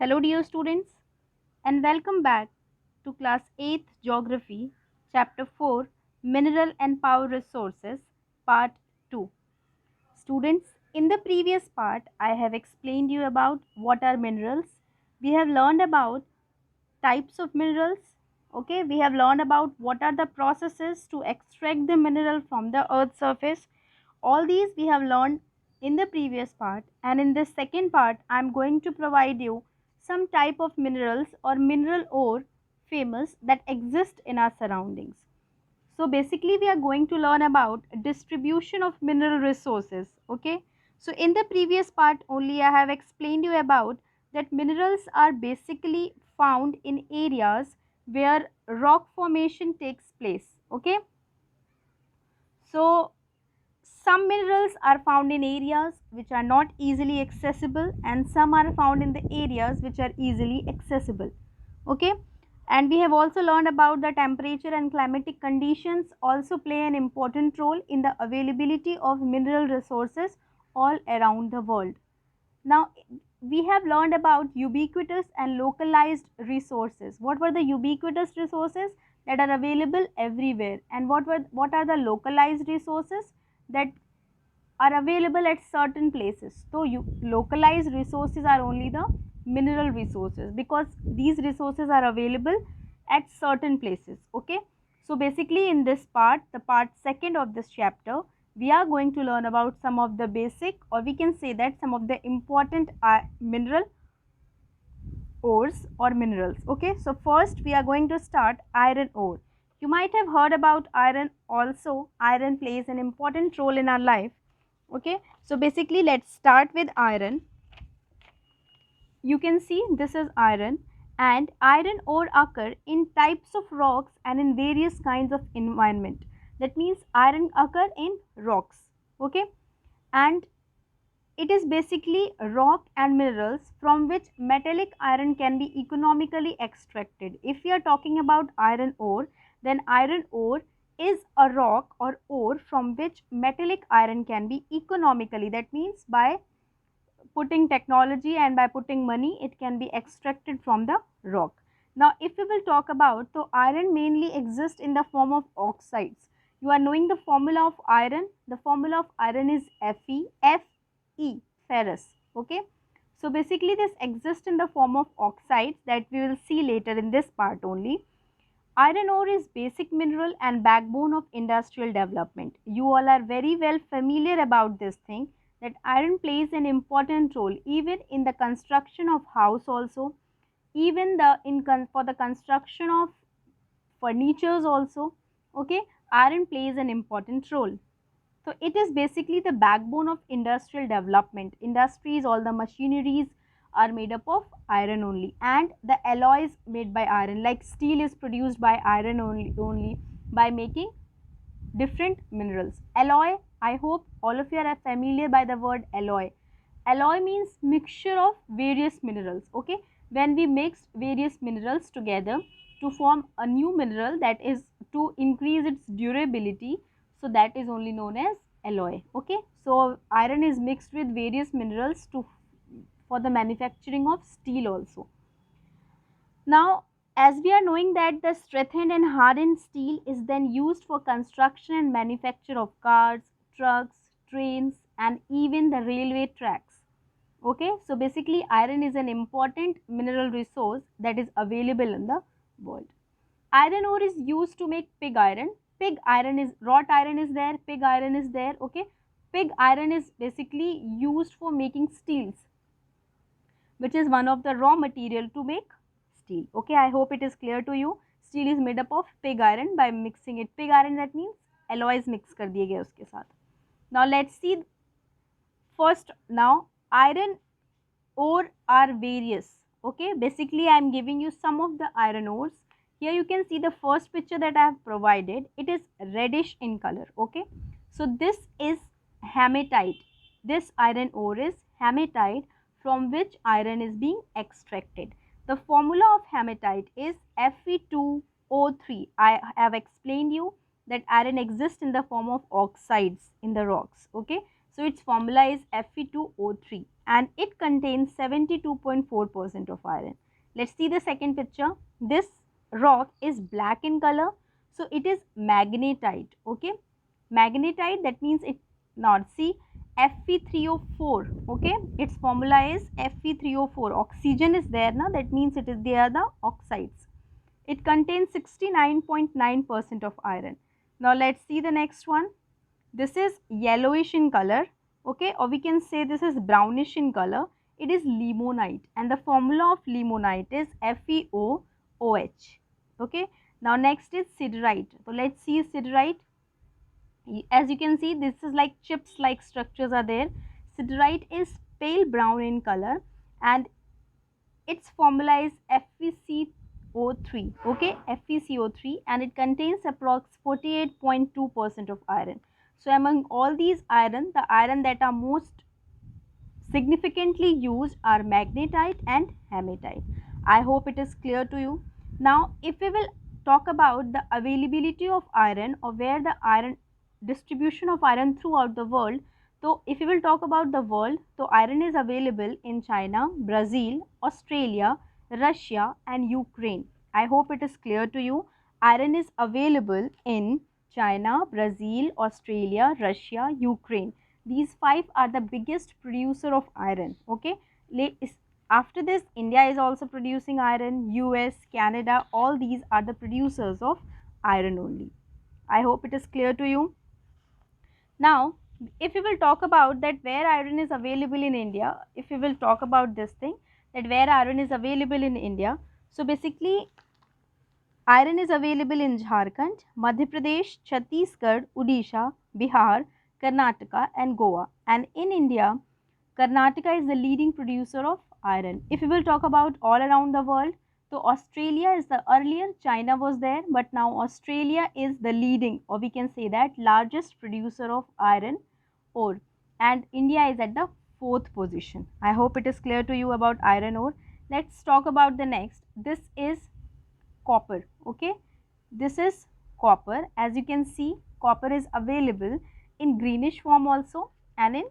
Hello, dear students, and welcome back to Class 8th Geography, Chapter 4 Mineral and Power Resources, Part 2. Students, in the previous part, I have explained you about what are minerals. We have learned about types of minerals. Okay, we have learned about what are the processes to extract the mineral from the earth's surface. All these we have learned in the previous part, and in this second part I am going to provide you some type of minerals or mineral ore famous that exist in our surroundings. So basically we are going to learn about distribution of mineral resources. Okay, so in the previous part only I have explained you about that minerals are basically found in areas where rock formation takes place. Okay, so some minerals are found in areas which are not easily accessible, and some are found in the areas which are easily accessible. Okay, and we have also learned about the temperature and climatic conditions also play an important role in the availability of mineral resources all around the world. Now, we have learned about ubiquitous and localized resources. What were the ubiquitous resources? That are available everywhere, and what are the localized resources that are available at certain places. So localized resources are only the mineral resources because these resources are available at certain places. Okay, so basically in this part, the part second of this chapter, we are going to learn about some of the basic, or we can say that some of the important mineral ores or minerals. Okay, so first we are going to start iron ore. You might have heard about iron also. Iron plays an important role in our life. Okay, so basically let's start with iron. You can see this is iron, and iron ore occur in types of rocks and in various kinds of environment. That means iron occur in rocks. Okay, and it is basically rock and minerals from which metallic iron can be economically extracted. If we are talking about iron ore, then iron ore is a rock or ore from which metallic iron can be economically, that means by putting technology and by putting money, it can be extracted from the rock. Now, if we will talk about, so iron mainly exists in the form of oxides. You are knowing the formula of iron. The formula of iron is Fe, Fe, ferrous. Okay. So basically this exists in the form of oxides that we will see later in this part only. Iron ore is basic mineral and backbone of industrial development. You all are very well familiar about this thing, that iron plays an important role even in the construction of house also, even for the construction of furnitures also. Okay, iron plays an important role. So it is basically the backbone of industrial development. Industries, all the machineries are made up of iron only, and the alloys made by iron, like steel is produced by iron only by making different minerals. Alloy, I hope all of you are familiar by the word alloy. Alloy means mixture of various minerals. Okay, when we mix various minerals together to form a new mineral, that is to increase its durability, so that is only known as alloy. Okay, so iron is mixed with various minerals to for the manufacturing of steel also. Now, as we are knowing that the strengthened and hardened steel is then used for construction and manufacture of cars, trucks, trains, and even the railway tracks. Okay, so basically iron is an important mineral resource that is available in the world. Iron ore is used to make pig iron. Pig iron is, wrought iron is there, pig iron is there. Okay, pig iron is basically used for making steels, which is one of the raw material to make steel. Okay, I hope it is clear to you. Steel is made up of pig iron. By mixing it, pig iron, that means alloys mix कर दिए गए उसके साथ. Now let's see first. Now iron ore are various. Okay, basically I am giving you some of the iron ores. Here you can see the first picture that I have provided. It is reddish in color. Okay, so this is hematite. This iron ore is hematite, from which iron is being extracted. The formula of hematite is Fe2O3. I have explained you that iron exists in the form of oxides in the rocks. Okay, so its formula is Fe2O3. and it contains 72.4% of iron. Let's see the second picture. This rock is black in color, so it is magnetite. Okay, magnetite, that means it, not see, Fe3O4. Okay, its formula is Fe3O4. Oxygen is there now, that means it is, they are the oxides. It contains 69.9% of iron. Now let's see the next one. This is yellowish in color, okay, or we can say this is brownish in color. It is limonite, and the formula of limonite is FeOOH. Okay, now next is siderite. So let's see siderite. As you can see, this is like chips like structures are there. Siderite is pale brown in color, and its formula is FeCO3. Okay, FeCO3, and it contains approx 48.2% of iron. So among all these iron, the iron that are most significantly used are magnetite and hematite. I hope it is clear to you. Now, if we will talk about the availability of iron, or where the iron distribution of iron throughout the world, so if we will talk about the world, so iron is available in China, Brazil, Australia, Russia and Ukraine. I hope it is clear to you. Iron is available in China, Brazil, Australia, Russia, Ukraine. These five are the biggest producer of iron. Okay, after this, India is also producing iron, US, Canada, all these are the producers of iron only. I hope it is clear to you. Now, if we will talk about that where iron is available in India, if we will talk about this thing, that where iron is available in India, so basically iron is available in Jharkhand, Madhya Pradesh, Chhattisgarh, Odisha, Bihar, Karnataka and Goa. And in India, Karnataka is the leading producer of iron. If we will talk about all around the world, so Australia is the earlier, China was there, but now Australia is the leading, or we can say that largest producer of iron ore, and India is at the fourth position. I hope it is clear to you about iron ore. Let's talk about the next. This is copper. Okay, this is copper. As you can see, copper is available in greenish form also, and in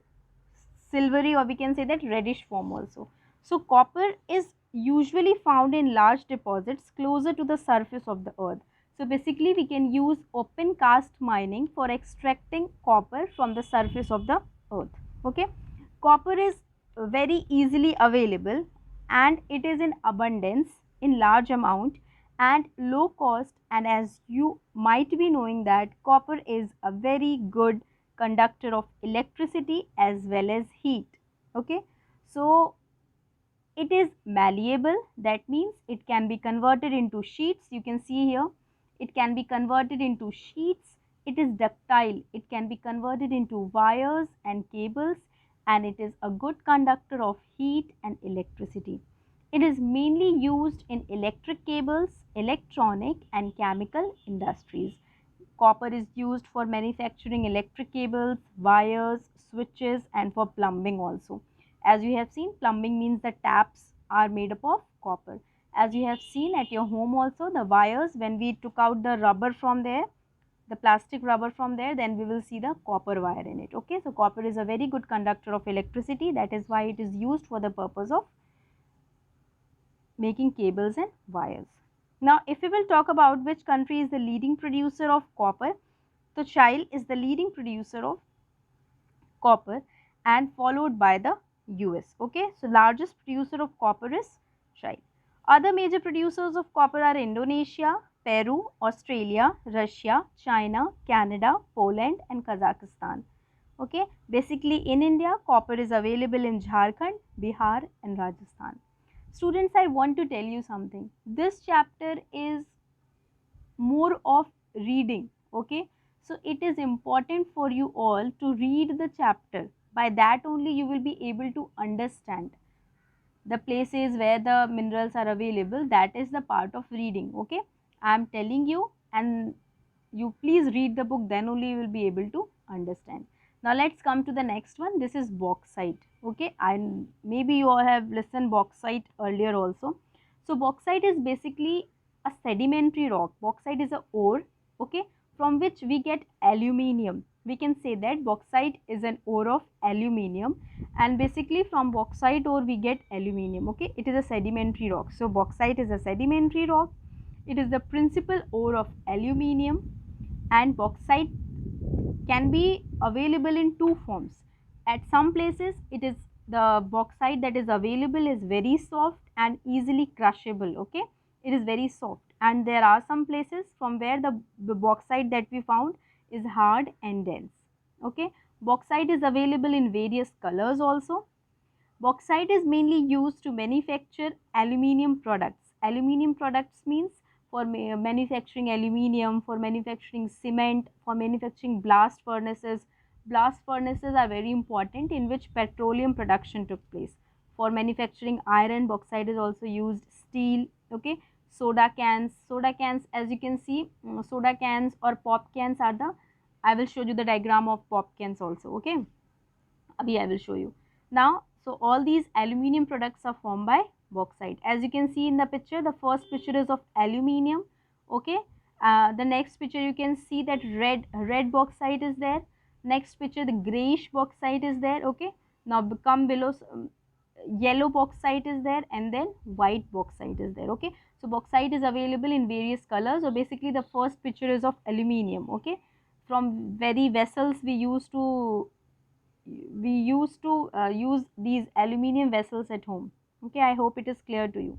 silvery, or we can say that reddish form also. So copper is usually found in large deposits closer to the surface of the earth. So basically we can use open cast mining for extracting copper from the surface of the earth. Okay, copper is very easily available, and it is in abundance in large amount and low cost, and as you might be knowing that copper is a very good conductor of electricity as well as heat. Okay, so it is malleable, that means it can be converted into sheets. You can see here, it can be converted into sheets. It is ductile, it can be converted into wires and cables, and it is a good conductor of heat and electricity. It is mainly used in electric cables, electronic and chemical industries. Copper is used for manufacturing electric cables, wires, switches and for plumbing also. As you have seen, plumbing means the taps are made up of copper. As you have seen at your home also, the wires, when we took out the rubber from there, the plastic rubber from there, then we will see the copper wire in it. Okay, so copper is a very good conductor of electricity. That is why it is used for the purpose of making cables and wires. Now, if we will talk about which country is the leading producer of copper, so Chile is the leading producer of copper and followed by the US. Okay, so largest producer of copper is Chile. Other major producers of copper are Indonesia, Peru, Australia, Russia, China, Canada, Poland and Kazakhstan. Okay, basically in India, copper is available in Jharkhand, Bihar and Rajasthan. Students, I want to tell you something. This chapter is more of reading. Okay, so it is important for you all to read the chapter. By that only you will be able to understand the places where the minerals are available. That is the part of reading. Okay, I am telling you, and you please read the book, then only you will be able to understand. Now let's come to the next one. This is bauxite. Okay, and maybe you all have listened bauxite earlier also. So bauxite is basically a sedimentary rock. Bauxite is a ore, okay, from which we get aluminium. we can say that bauxite is an ore of aluminium, and basically from bauxite ore we get aluminium. Okay, it is a sedimentary rock. So bauxite is a sedimentary rock. It is the principal ore of aluminium, and bauxite can be available in two forms. At some places it is, the bauxite that is available is very soft and easily crushable. Okay, it is very soft, and there are some places from where the bauxite that we found is hard and dense. Okay, bauxite is available in various colors also. Bauxite is mainly used to manufacture aluminium products. Aluminium products means for manufacturing aluminium, for manufacturing cement, for manufacturing blast furnaces. Blast furnaces are very important in which petroleum production took place. For manufacturing iron, bauxite is also used. Steel, okay. Soda cans. Soda cans, as you can see, soda cans or pop cans are the, I will show you the diagram of pop cans also. Okay, abhi I will show you. Now, so all these aluminium products are formed by bauxite. As you can see in the picture, the first picture is of aluminium. Okay, the next picture you can see that red bauxite is there. Next picture, the grayish bauxite is there. Okay, now come below, yellow bauxite is there, and then white bauxite is there. Okay, so bauxite is available in various colors. So basically the first picture is of aluminium. Okay, from very vessels we used to use these aluminium vessels at home. Okay, I hope it is clear to you.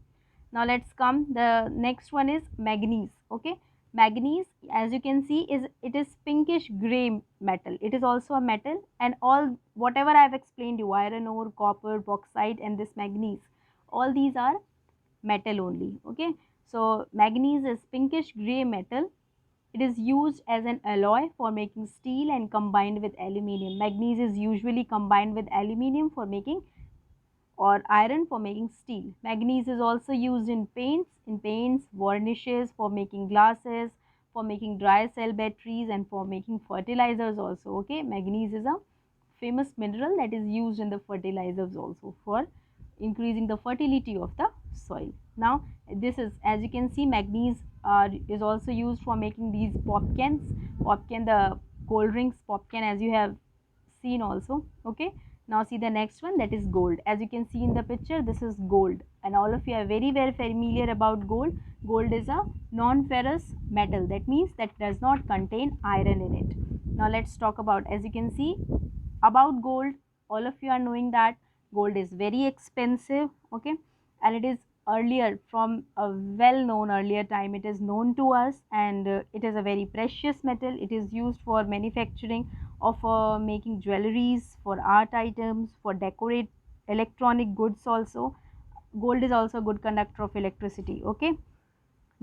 Now let's come, the next one is manganese. Okay, manganese, as you can see, it is pinkish gray metal. It is also a metal, and all whatever I have explained you, iron ore, copper, bauxite, and this manganese, all these are metal only. Okay, so manganese is pinkish gray metal. It is used as an alloy for making steel and combined with aluminium. Manganese is usually combined with aluminium for making, or iron for making steel. Manganese is also used in paints, varnishes, for making glasses, for making dry cell batteries, and for making fertilizers also. Okay, manganese is a famous mineral that is used in the fertilizers also for increasing the fertility of the soil. Now this is, as you can see, manganese is also used for making these pop cans. Pop can, the cold drinks pop can, as you have seen also. Okay, now see the next one, that is gold. As you can see in the picture, this is gold, and all of you are very very familiar about gold. Gold is a non-ferrous metal, that means that does not contain iron in it. Now let's talk about, as you can see, about gold. All of you are knowing that gold is very expensive. Okay, and it is earlier, from a well known earlier time, it is known to us, and it is a very precious metal. It is used for manufacturing of making jewelries, for art items, for decorate electronic goods also. Gold is also a good conductor of electricity. Okay,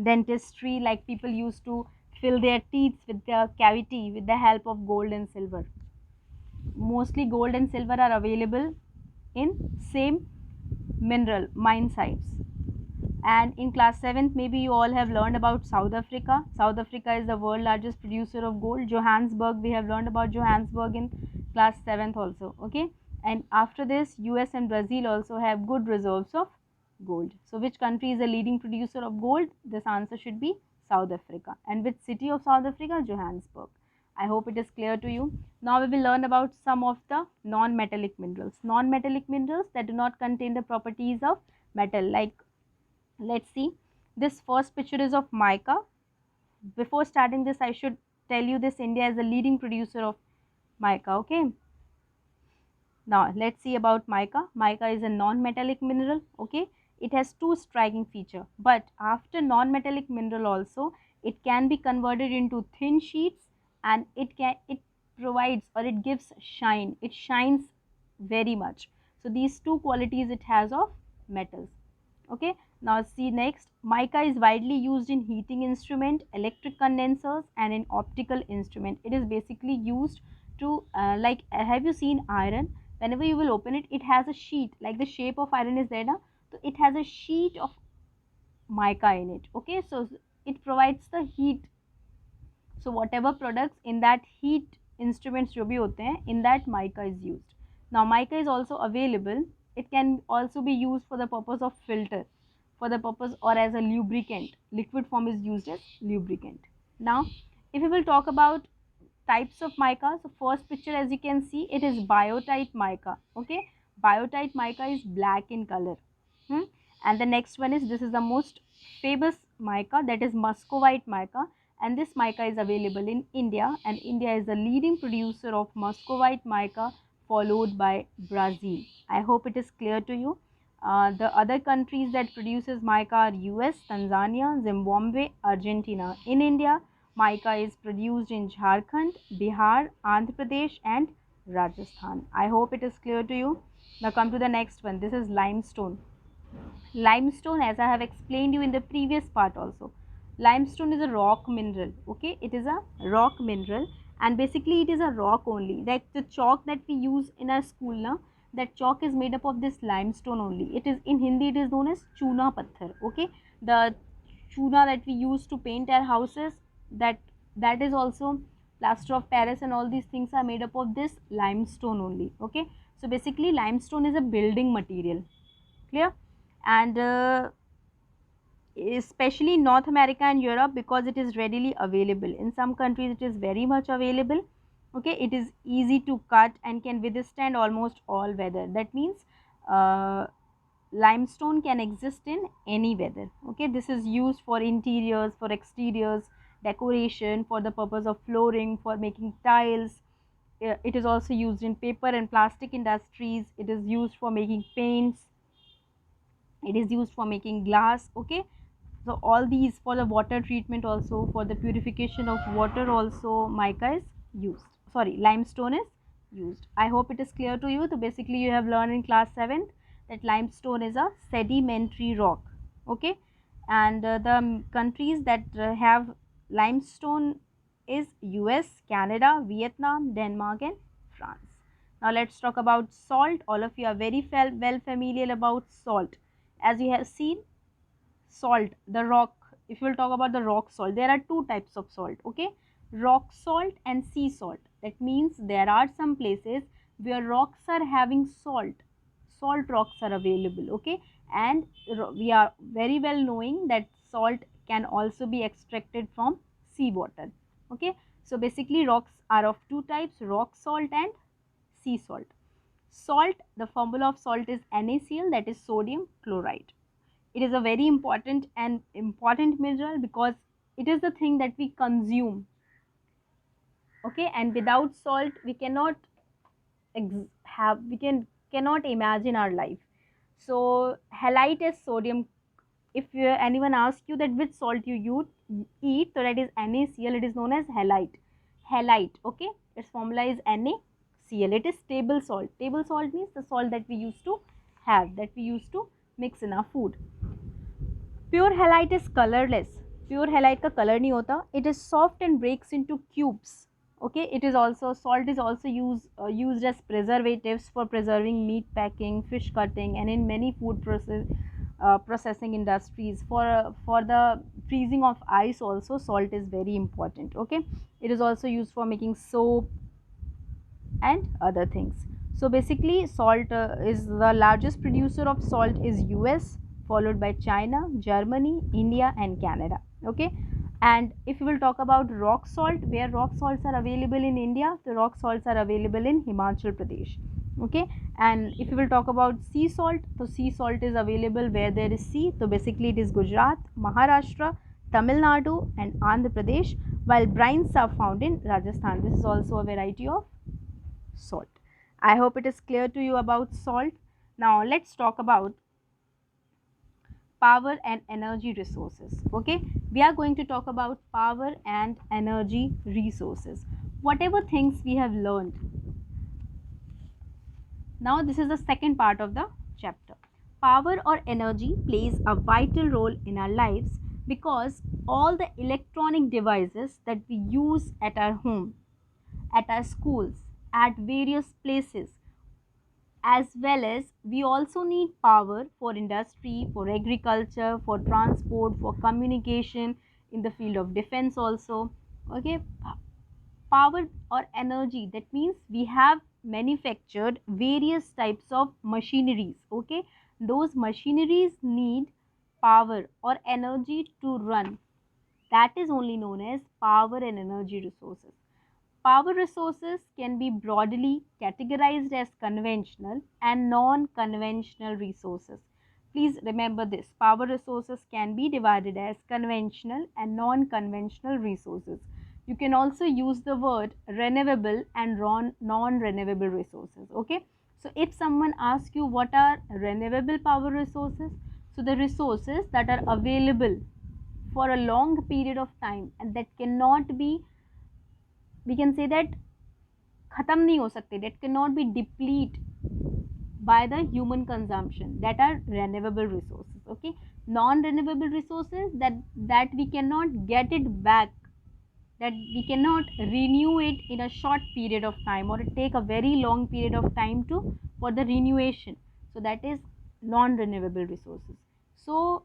dentistry, like people used to fill their teeth with the cavity with the help of gold and silver. Mostly gold and silver are available in same mineral mine sites. And in class 7th, maybe you all have learned about South Africa. South Africa is the world largest producer of gold. Johannesburg, we have learned about Johannesburg in class 7th also. Okay, and after this, US and Brazil also have good reserves of gold. So which country is the leading producer of gold? This answer should be South Africa. And which city of South Africa? Johannesburg. I hope it is clear to you. Now we will learn about some of the non-metallic minerals. Non-metallic minerals that do not contain the properties of metal. Like, let's see, this first picture is of mica. Before starting this, I should tell you this, India is the leading producer of mica. Okay, now let's see about mica. Mica is a non-metallic mineral. Okay, it has two striking features, but after non-metallic mineral also, it can be converted into thin sheets, and it provides, or it gives shine. It shines very much. So these two qualities it has of metals. Okay, now see next, mica is widely used in heating instrument, electric condensers, and in optical instrument. It is basically used to have you seen iron? Whenever you will open it, it has a sheet, like the shape of iron is there now, so it has a sheet of mica in it. Okay, so it provides the heat. So whatever products in that heat instruments जो भी होते हैं, in that mica is used. Now mica is also available. It can also be used for the purpose of filter, for the purpose, or as a lubricant. Liquid form is used as lubricant. Now if we will talk about types of mica. So first picture, as you can see, it is biotite mica. Okay, biotite mica is black in color. And the next one is, this is the most famous mica, that is muscovite mica, and this mica is available in India, and India is the leading producer of muscovite mica, followed by Brazil. I hope it is clear to you. The other countries that produces mica are US, Tanzania, Zimbabwe, Argentina. In India, mica is produced in Jharkhand, Bihar, Andhra Pradesh and Rajasthan. I hope it is clear to you. Now come to the next one. This is limestone. Limestone, as I have explained you in the previous part also, limestone is a rock mineral. Okay, it is a rock mineral, and basically it is a rock only. Like the chalk that we use in our school now, that chalk is made up of this limestone only. It is, in Hindi it is known as chuna patthar. Okay, the chuna that we use to paint our houses, that is also plaster of Paris, and all these things are made up of this limestone only. Okay, so basically limestone is a building material. Clear? And especially North America and Europe, because it is readily available. In some countries it is very much available. Okay, it is easy to cut and can withstand almost all weather. That means limestone can exist in any weather. Okay, this is used for interiors, for exteriors, decoration, for the purpose of flooring, for making tiles. It is also used in paper and plastic industries. It is used for making paints. It is used for making glass. Okay, so all these, for the water treatment also, for the purification of water also, mica is used, sorry, limestone is used. I hope it is clear to you. So basically you have learned in class 7th that limestone is a sedimentary rock. Okay, and the countries that have limestone is US, Canada, Vietnam, Denmark and France. Now let's talk about salt. All of you are very well familiar about salt. As you have seen, salt, the rock, if you will talk about the rock salt, there are two types of salt. Okay, rock salt and sea salt. That means there are some places where rocks are having salt rocks are available. Okay, and we are very well knowing that salt can also be extracted from seawater. Okay, so basically rocks are of two types, rock salt and sea salt. Salt, the formula of salt is NaCl, that is sodium chloride. It is a very important mineral because it is the thing that we consume. Okay, and without salt we cannot cannot imagine our life. So halite is sodium. If anyone asks you that which salt you eat, so that is NaCl, it is known as halite. Halite. Okay, its formula is NaCl. It is table salt. Table salt means the salt that we used to have, that we used to mix in our food. Pure halite is colorless. Pure halite का color नहीं होता. It is soft and breaks into cubes. Okay, it is also, salt is also used as preservatives for preserving meat packing, fish cutting, and in many food processing industries. For the freezing of ice also, salt is very important. Okay, it is also used for making soap and other things. So basically salt is the largest producer of salt is US, followed by China, Germany, India and Canada. Okay, and if we will talk about rock salt, where rock salts are available in India, the rock salts are available in Himachal Pradesh. Okay, and if we will talk about sea salt, so sea salt is available where there is sea, so basically it is Gujarat, Maharashtra, Tamil Nadu and Andhra Pradesh, while brines are found in Rajasthan. This is also a variety of salt. I hope it is clear to you about salt. Now let's talk about power and energy resources. Okay, we are going to talk about power and energy resources. Whatever things we have learned. Now this is the second part of the chapter. Power or energy plays a vital role in our lives because all the electronic devices that we use at our home, at our schools, at various places, as well as we also need power for industry, for agriculture, for transport, for communication, in the field of defense also. Okay, power or energy, that means we have manufactured various types of machineries. Okay, those machineries need power or energy to run. That is only known as power and energy resources. Power resources can be broadly categorized as conventional and non-conventional resources. Please remember this. Power resources can be divided as conventional and non-conventional resources. You can also use the word renewable and non-renewable resources. Okay. So if someone asks you what are renewable power resources, so the resources that are available for a long period of time and that cannot be, we can say that खत्म नहीं हो सकते, that cannot be deplete by the human consumption, that are renewable resources. Okay, non renewable resources, that we cannot get it back, that we cannot renew it in a short period of time, or it take a very long period of time to for the renewation. So that is non renewable resources. So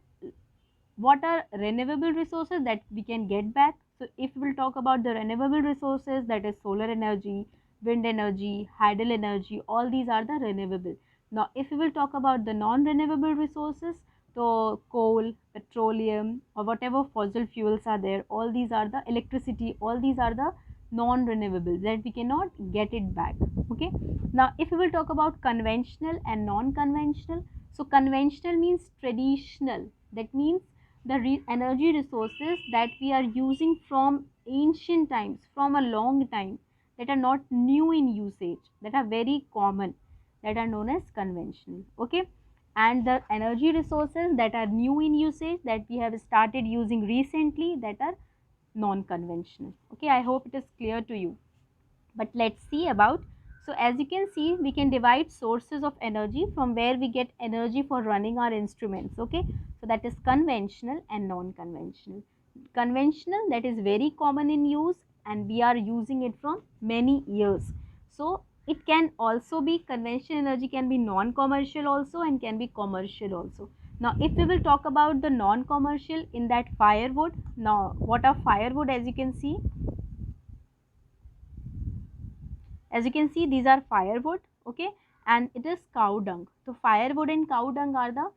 what are renewable resources that we can get back? So if we'll talk about the renewable resources, that is solar energy, wind energy, hydel energy, all these are the renewable. Now if we will talk about the non renewable resources, so coal, petroleum, or whatever fossil fuels are there, all these are the electricity, all these are the non renewable that we cannot get it back. Okay, now if we will talk about conventional and non conventional, so conventional means traditional, that means the energy resources that we are using from ancient times, from a long time, that are not new in usage, that are very common, that are known as conventional. Okay, and the energy resources that are new in usage, that we have started using recently, that are non conventional. Okay, I hope it is clear to you. But let's see about, so as you can see, we can divide sources of energy from where we get energy for running our instruments. Okay, so that is conventional and non-conventional. Conventional, that is very common in use and we are using it from many years. So it can also be, conventional energy can be non-commercial also and can be commercial also. Now if we will talk about the non-commercial, in that firewood. Now what are firewood? As you can see, these are firewood. Okay, and it is cow dung. So firewood and cow dung are the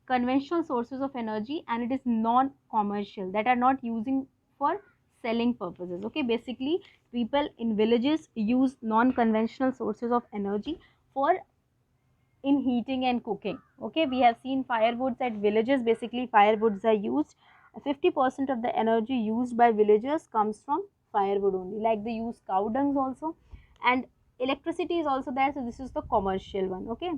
conventional sources of energy, and it is non-commercial, that are not using for selling purposes. Okay, basically people in villages use non-conventional sources of energy for in heating and cooking. Okay, we have seen firewoods at villages. Basically firewoods are used, 50% of the energy used by villagers comes from firewood only, like they use cow dungs also, and electricity is also there. So this is the commercial one. Okay,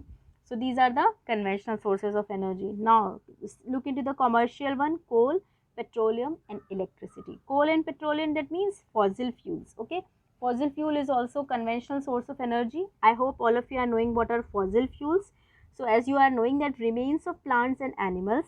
so these are the conventional sources of energy. Now look into the commercial one: coal, petroleum and electricity. Coal and petroleum, that means fossil fuels. Okay, fossil fuel is also conventional source of energy. I hope all of you are knowing what are fossil fuels. So as you are knowing that remains of plants and animals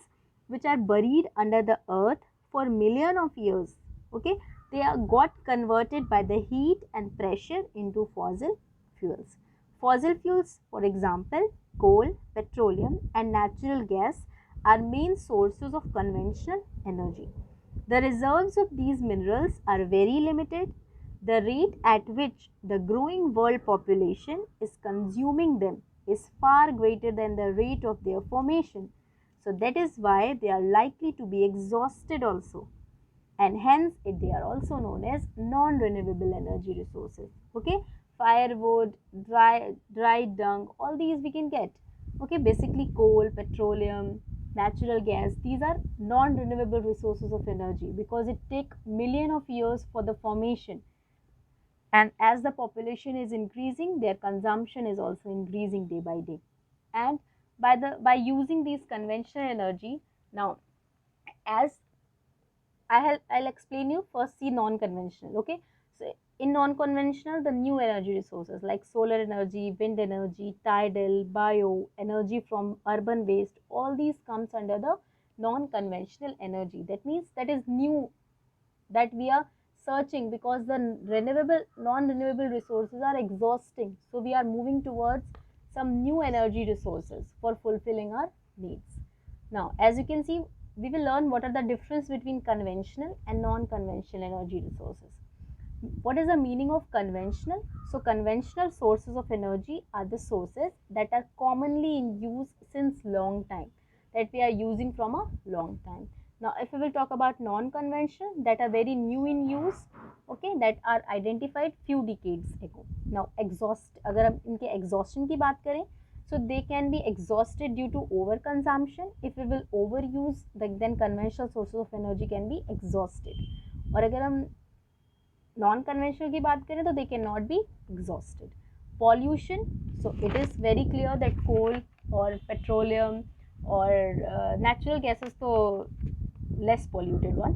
which are buried under the earth for millions of years, okay, they are got converted by the heat and pressure into fossil fuels. Fossil fuels, for example, coal, petroleum and natural gas are main sources of conventional energy. The reserves of these minerals are very limited. The rate at which the growing world population is consuming them is far greater than the rate of their formation. So that is why they are likely to be exhausted also, and hence they are also known as non-renewable energy resources. Okay, firewood, dry dung, all these we can get. Okay, basically coal, petroleum, natural gas, these are non-renewable resources of energy because it take million of years for the formation, and as the population is increasing, their consumption is also increasing day by day. And by using these conventional energy, now as I'll explain you. First see non-conventional. Okay, so in non-conventional, the new energy resources like solar energy, wind energy, tidal, bio, energy from urban waste, all these comes under the non-conventional energy. That means that is new, that we are searching because the renewable non-renewable resources are exhausting. So we are moving towards some new energy resources for fulfilling our needs. Now, as you can see, we will learn what are the difference between conventional and non-conventional energy resources. What is the meaning of conventional? So conventional sources of energy are the sources that are commonly in use since long time, that we are using from a long time. Now if we will talk about non-conventional, that are very new in use, okay, that are identified few decades ago. Now exhaust, अगर हम इनके exhaustion की बात करें, so they can be exhausted due to overconsumption. If we will overuse, then conventional sources of energy can be exhausted. और अगर हम non conventional की बात करें तो they can not be exhausted. Pollution, so it is very clear that coal और petroleum और natural gases तो less polluted one,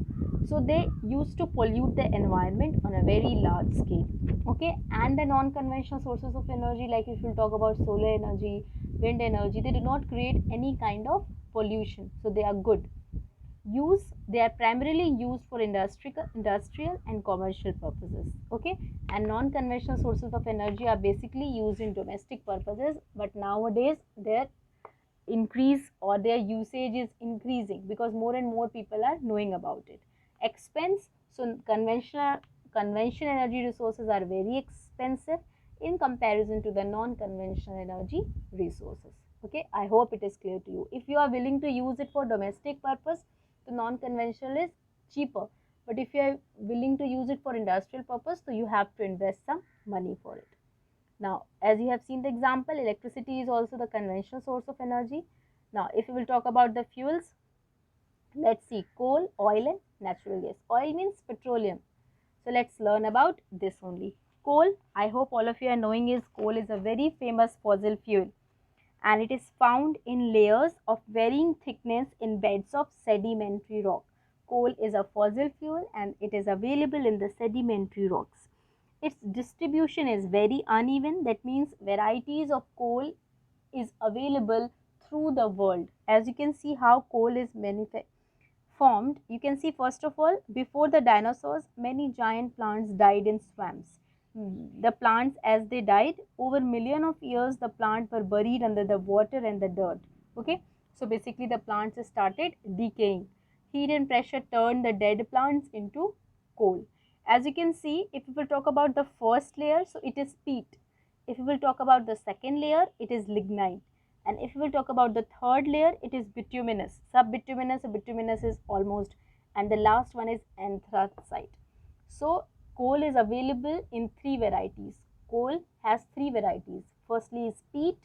so they used to pollute the environment on a very large scale, okay. And the non-conventional sources of energy, like if you talk about solar energy, wind energy, they do not create any kind of pollution, so they are good. Use, they are primarily used for industrial and commercial purposes, okay. And non-conventional sources of energy are basically used in domestic purposes, but nowadays their increase or their usage is increasing because more and more people are knowing about it. Expense, so conventional energy resources are very expensive in comparison to the non-conventional energy resources, okay. I hope it is clear to you. If you are willing to use it for domestic purpose, the non-conventional is cheaper, but if you are willing to use it for industrial purpose, so you have to invest some money for it. Now, as you have seen the example, electricity is also the conventional source of energy. Now, if we will talk about the fuels, let's see, coal, oil and natural gas. Oil means petroleum. So, let's learn about this only. Coal, I hope all of you are knowing, is coal is a very famous fossil fuel, and it is found in layers of varying thickness in beds of sedimentary rock. Coal is a fossil fuel and it is available in the sedimentary rocks. Its distribution is very uneven, that means varieties of coal is available through the world. As you can see how coal is formed, you can see first of all, before the dinosaurs, many giant plants died in swamps. The plants, as they died, over million of years the plants were buried under the water and the dirt, okay. So basically the plants started decaying. Heat and pressure turned the dead plants into coal. As you can see, if we will talk about the first layer, so it is peat. If we will talk about the second layer, it is lignite. And if we will talk about the third layer, it is bituminous. Subbituminous, bituminous is almost, and the last one is anthracite. So coal is available in three varieties. Coal has three varieties. Firstly is peat,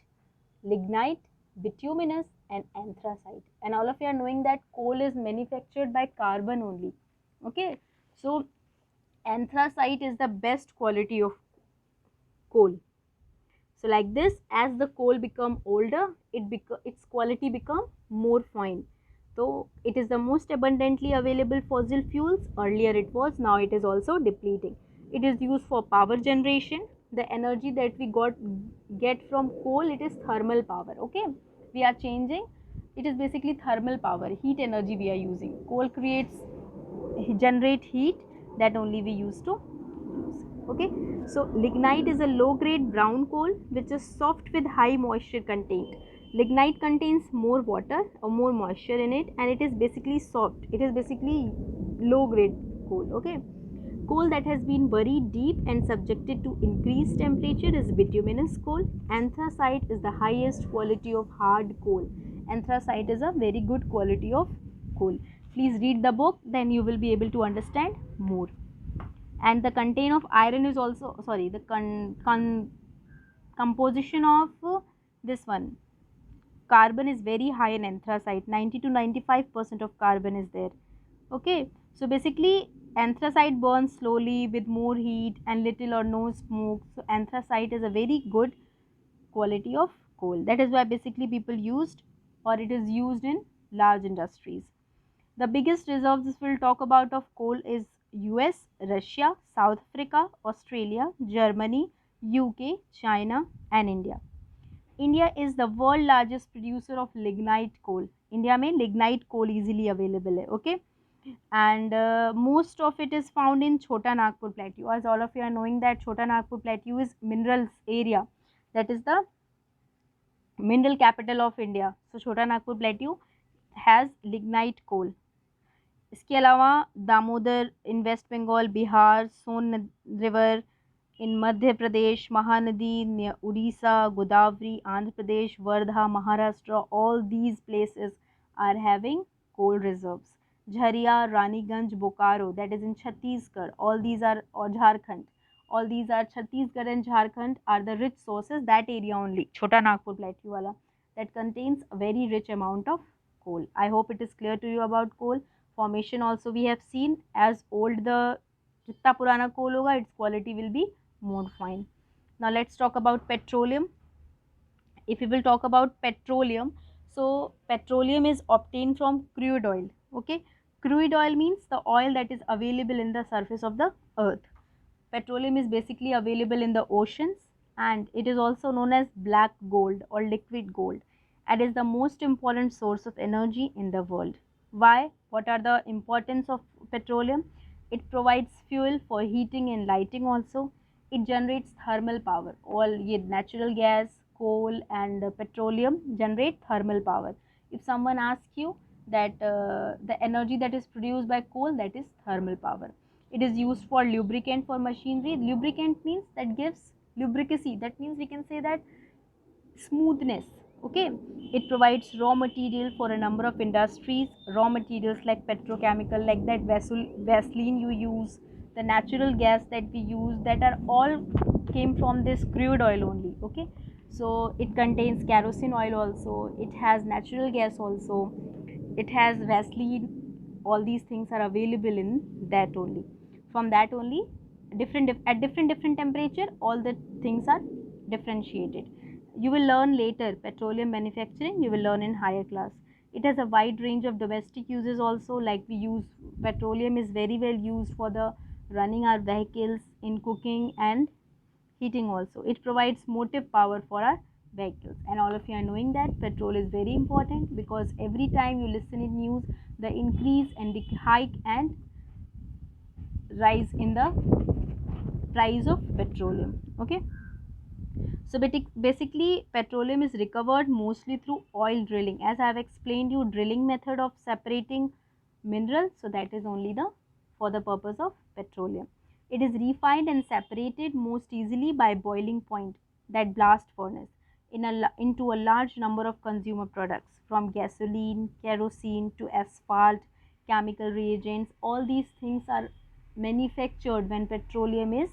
lignite, bituminous and anthracite. And all of you are knowing that coal is manufactured by carbon only, okay. So anthracite is the best quality of coal. So like this, as the coal become older, its quality become more fine. So it is the most abundantly available fossil fuels. Earlier it was, now it is also depleting. It is used for power generation. The energy that we get from coal, it is thermal power, okay. We are changing, it is basically thermal power, heat energy we are using. Coal generate heat, that only we used to use, okay. So lignite is a low grade brown coal which is soft with high moisture content. Lignite contains more water or more moisture in it, and it is basically soft, it is basically low grade coal, okay. Coal that has been buried deep and subjected to increased temperature is bituminous coal. Anthracite is the highest quality of hard coal. Anthracite is a very good quality of coal. Please read the book, then you will be able to understand more. And the content of iron is also, sorry, the composition of this one, carbon is very high in anthracite. 90 to 95% of carbon is there, okay. So basically anthracite burns slowly with more heat and little or no smoke. So anthracite is a very good quality of coal. That is why basically people used, or it is used in large industries. The biggest reserves this will talk about of coal is US, Russia, South Africa, Australia, Germany, UK, China and India. India is the world largest producer of lignite coal. India में lignite coal easily available है, okay. And most of it is found in Chota Nagpur Plateau. As all of you are knowing that Chota Nagpur Plateau is minerals area. That is the mineral capital of India. So Chota Nagpur Plateau has lignite coal. इसके अलावा Damodar in West Bengal, Bihar, Son river in Madhya Pradesh, Mahanadi, Orissa, Godavari, Andhra Pradesh, Wardha, Maharashtra, all these places are having coal reserves. Jharia, Raniganj, Bokaro, that is in Chhattisgarh. All these are, or Jharkhand. All these are Chhattisgarh and Jharkhand are the rich sources, that area only, Chota Nagpur Plateau wala, that contains a very rich amount of coal. I hope it is clear to you about coal. Formation also we have seen, as old the जितना पुराना coal होगा, its quality will be more fine. Now let's talk about petroleum. If we will talk about petroleum, so petroleum is obtained from crude oil. Okay, crude oil means the oil that is available in the surface of the earth. Petroleum is basically available in the oceans, and it is also known as black gold or liquid gold, and is the most important source of energy in the world. Why? What are the importance of petroleum? It provides fuel for heating and lighting also. It generates thermal power. All natural gas, coal and petroleum generate thermal power. If someone asks you that the energy that is produced by coal, that is thermal power. It is used for lubricant for machinery. Lubricant means that gives lubricacy. That means we can say that smoothness. Okay, it provides raw material for a number of industries. Raw materials like petrochemical, like that Vaseline you use, the natural gas that we use, that are all came from this crude oil only. Okay, so it contains kerosene oil also, it has natural gas also, it has Vaseline. All these things are available in that only. From that only, at different temperature, all the things are differentiated. You will learn later petroleum manufacturing, you will learn in higher class. It has a wide range of domestic uses also, like we use petroleum is very well used for the running our vehicles, in cooking and heating also. It provides motive power for our vehicles, and all of you are knowing that petrol is very important, because every time you listen in news, the increase and the hike and rise in the price of petroleum. Okay, so basically petroleum is recovered mostly through oil drilling, as I have explained you drilling method of separating minerals. So that is only the for the purpose of petroleum. It is refined and separated most easily by boiling point, that blast furnace, into a large number of consumer products, from gasoline, kerosene to asphalt, chemical reagents. All these things are manufactured when petroleum is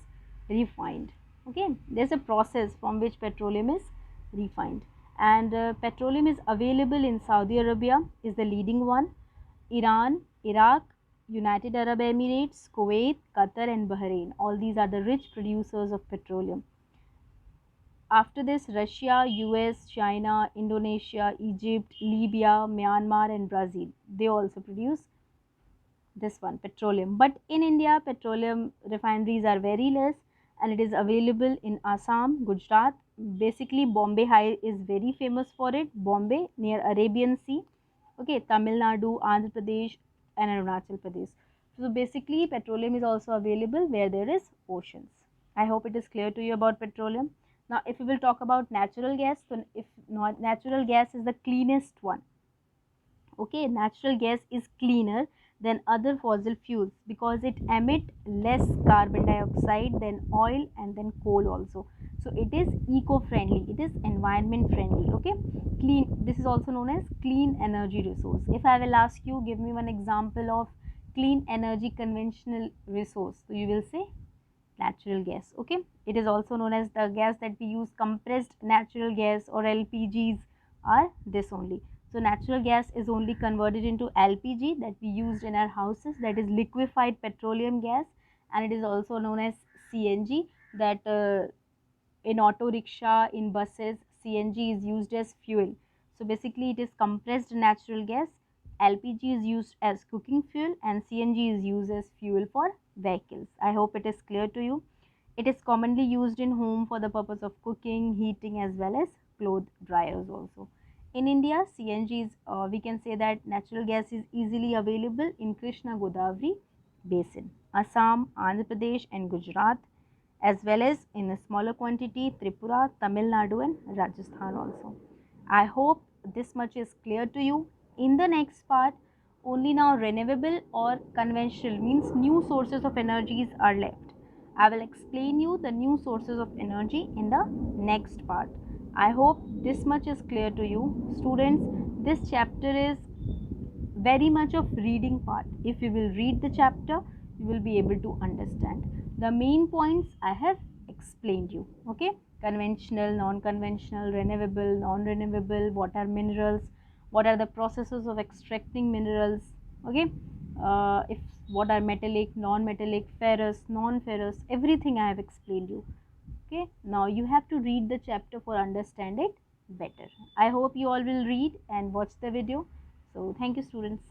refined. Okay, there's a process from which petroleum is refined, and petroleum is available in Saudi Arabia is the leading one, Iran, Iraq, United Arab Emirates, Kuwait, Qatar and Bahrain. All these are the rich producers of petroleum. After this, Russia, US, China, Indonesia, Egypt, Libya, Myanmar and Brazil, they also produce this one petroleum. But in India, petroleum refineries are very less, and it is available in Assam, Gujarat. Basically Bombay High is very famous for it, Bombay near Arabian Sea. Okay, Tamil Nadu, Andhra Pradesh and Arunachal Pradesh. So basically petroleum is also available where there is oceans. I hope it is clear to you about petroleum. Now if we will talk about natural gas, so if not, natural gas is the cleanest one. Okay, natural gas is cleaner than other fossil fuels because it emit less carbon dioxide than oil and then coal also. So it is eco-friendly, it is environment friendly. Okay, clean, this is also known as clean energy resource. If I will ask you, give me one example of clean energy conventional resource, so you will say natural gas. Okay, it is also known as the gas that we use, compressed natural gas or LPGs are this only. So natural gas is only converted into LPG that we used in our houses, that is liquefied petroleum gas, and it is also known as CNG, that in auto rickshaw, in buses, CNG is used as fuel. So basically it is compressed natural gas, LPG is used as cooking fuel and CNG is used as fuel for vehicles. I hope it is clear to you. It is commonly used in home for the purpose of cooking, heating as well as cloth dryers also. In India, CNG is, we can say that natural gas is easily available in Krishna Godavari basin, Assam, Andhra Pradesh and Gujarat, as well as in a smaller quantity Tripura, Tamil Nadu and Rajasthan also. I hope this much is clear to you. In the next part, only now renewable or conventional, means new sources of energies are left. I will explain you the new sources of energy in the next part. I hope this much is clear to you. Students, this chapter is very much of reading part. If you will read the chapter, you will be able to understand the main points I have explained you. Okay, conventional, non-conventional, renewable, non-renewable, what are minerals, what are the processes of extracting minerals. Okay, if what are metallic, non-metallic, ferrous, non-ferrous, everything I have explained you. Okay, now you have to read the chapter for understand it better. I hope you all will read and watch the video. So thank you, students.